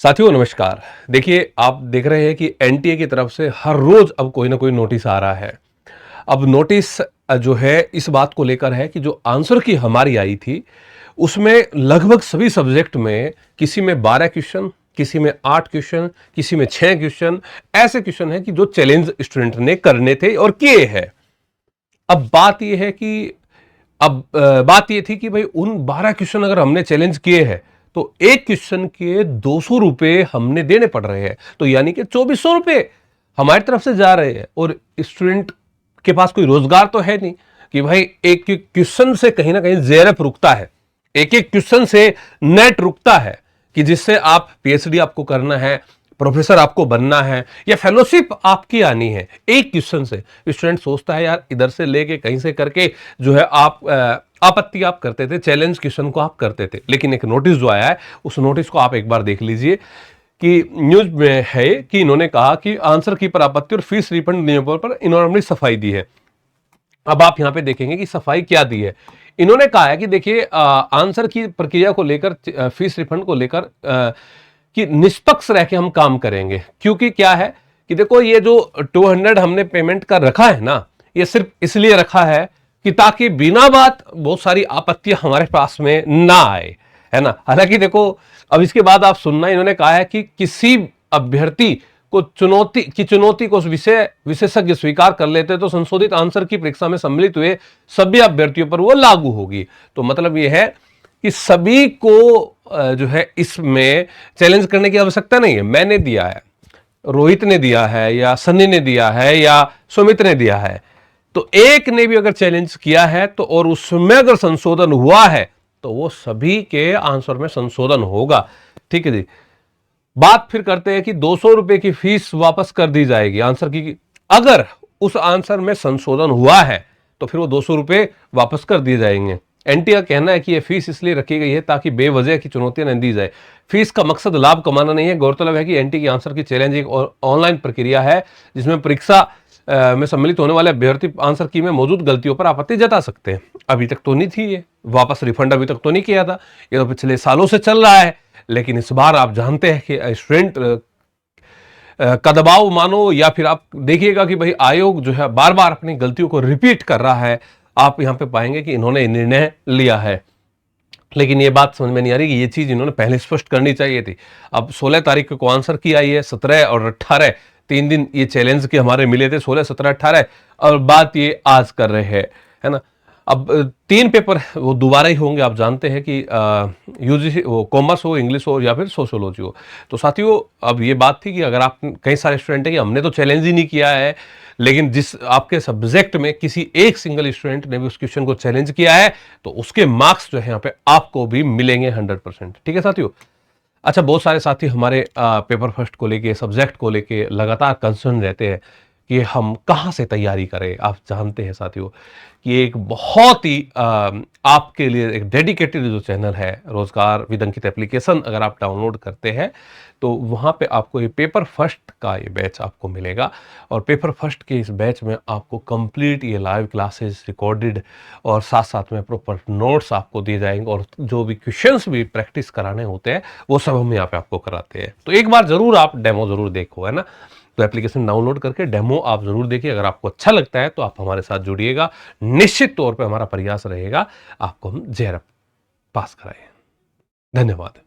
साथियों नमस्कार। देखिए, आप देख रहे हैं कि एनटीए की तरफ से हर रोज अब कोई ना कोई नोटिस आ रहा है। अब नोटिस जो है इस बात को लेकर है कि जो आंसर की हमारी आई थी उसमें लगभग सभी सब्जेक्ट में किसी में 12 क्वेश्चन, किसी में 8 क्वेश्चन, किसी में 6 क्वेश्चन ऐसे क्वेश्चन है कि जो चैलेंज स्टूडेंट ने करने थे और किए हैं। अब बात यह है कि बात ये थी कि भाई उन 12 क्वेश्चन अगर हमने चैलेंज किए हैं तो एक क्वेश्चन के 200 रुपए हमने देने पड़ रहे हैं, तो यानी कि 2400 रुपए हमारी तरफ से जा रहे हैं। और स्टूडेंट के पास कोई रोजगार तो है नहीं कि भाई एक एक क्वेश्चन से कहीं ना कहीं जेरफ रुकता है, एक एक क्वेश्चन से नेट रुकता है कि जिससे आप पीएचडी आपको करना है, प्रोफेसर आपको बनना है या फेलोशिप आपकी आनी है। एक क्वेश्चन से स्टूडेंट सोचता है यार इधर से लेके कहीं से करके जो है आप आपत्ति आप करते थे, चैलेंज क्वेश्चन को आप करते थे। लेकिन एक नोटिस जो आया है उस नोटिस को आप एक बार देख लीजिए कि न्यूज में है कि इन्होंने कहा कि आंसर की पर आपत्ति और फीस रिफंड नियमों पर इन्होंने अपनी सफाई दी है। अब आप यहां पे देखेंगे कि सफाई क्या दी है। इन्होंने कहा है कि देखिए आंसर की प्रक्रिया को लेकर, फीस रिफंड को लेकर कि निष्पक्ष रह के हम काम करेंगे। क्योंकि क्या है कि देखो ये जो 200 हमने पेमेंट का रखा है ना, ये सिर्फ इसलिए रखा है कि ताकि बिना बात बहुत सारी आपत्तियां हमारे पास में ना आए, है ना। हालांकि देखो अब इसके बाद आप सुनना, इन्होंने कहा है कि किसी अभ्यर्थी को चुनौती को विशेषज्ञ स्वीकार कर लेते तो संशोधित आंसर की परीक्षा में सम्मिलित हुए सभी अभ्यर्थियों पर वो लागू होगी। तो मतलब ये है कि सभी को जो है इसमें चैलेंज करने की आवश्यकता नहीं है। मैंने दिया है, रोहित ने दिया है, या सन्नी ने दिया है, या सुमित ने दिया है, तो एक ने भी अगर चैलेंज किया है तो और उसमें अगर संशोधन हुआ है तो वो सभी के आंसर में संशोधन होगा। ठीक है जी। बात फिर करते हैं कि 200 रुपए की फीस वापस कर दी जाएगी आंसर की। अगर उस आंसर में संशोधन हुआ है तो फिर वो 200 रुपए वापस कर दिए जाएंगे। एनटी का कहना है कि यह फीस इसलिए रखी गई है ताकि बेवजह की चुनौतियां न दी जाए। फीस का मकसद लाभ कमाना नहीं है। गौरतलब है कि एनटी की आंसर की चैलेंज एक ऑनलाइन प्रक्रिया है जिसमें परीक्षा में सम्मिलित होने वाले अभ्यर्थी आंसर की में मौजूद गलतियों पर आपत्ति जता सकते हैं। अभी तक तो नहीं थी ये, वापस रिफंड अभी तक तो नहीं किया था, ये तो पिछले सालों से चल रहा है। लेकिन इस बार आप जानते हैं कि स्टूडेंट का दबाव मानो, या फिर आप देखिएगा कि भाई आयोग जो है बार बार अपनी गलतियों को रिपीट कर रहा है। आप यहां पे पाएंगे कि इन्होंने निर्णय लिया है, लेकिन ये बात समझ में नहीं आ रही कि ये चीज इन्होंने पहले स्पष्ट करनी चाहिए थी। अब 16 तारीख को आंसर की आई है, 17 और 18 3 दिन ये चैलेंज के हमारे मिले थे, 16 17 18, और बात ये आज कर रहे हैं, है ना। अब 3 पेपर वो दोबारा ही होंगे। आप जानते हैं कि यूजीसी वो कॉमर्स हो, इंग्लिश हो या फिर सोशियोलॉजी हो। तो साथियों अब ये बात थी कि अगर आप कई सारे स्टूडेंट हैं कि हमने तो चैलेंज ही नहीं किया है, लेकिन जिस आपके सब्जेक्ट में किसी एक सिंगल स्टूडेंट ने भी उस क्वेश्चन को चैलेंज किया है तो उसके मार्क्स जो है यहाँ पे आपको भी मिलेंगे 100%। ठीक है साथियों। अच्छा, बहुत सारे साथी हमारे पेपर फर्स्ट को लेके, सब्जेक्ट को लेके लगातार कंसर्न रहते हैं कि हम कहाँ से तैयारी करें। आप जानते हैं साथियों कि एक बहुत ही आपके लिए एक डेडिकेटेड जो चैनल है रोजगार विद अंकित एप्लीकेशन, अगर आप डाउनलोड करते हैं तो वहाँ पे आपको ये पेपर फर्स्ट का ये बैच आपको मिलेगा। और पेपर फर्स्ट के इस बैच में आपको कंप्लीट ये लाइव क्लासेस रिकॉर्डेड और साथ साथ में प्रॉपर नोट्स आपको दिए जाएंगे, और जो भी क्वेश्चंस भी प्रैक्टिस कराने होते हैं वो सब हम यहाँ पे आपको कराते हैं। तो एक बार जरूर आप डेमो जरूर देखो, है ना। तो एप्लीकेशन डाउनलोड करके डेमो आप जरूर देखिए। अगर आपको अच्छा लगता है तो आप हमारे साथ जुड़िएगा। निश्चित तौर पे हमारा प्रयास रहेगा आपको हम जेआरएफ पास कराएं। धन्यवाद।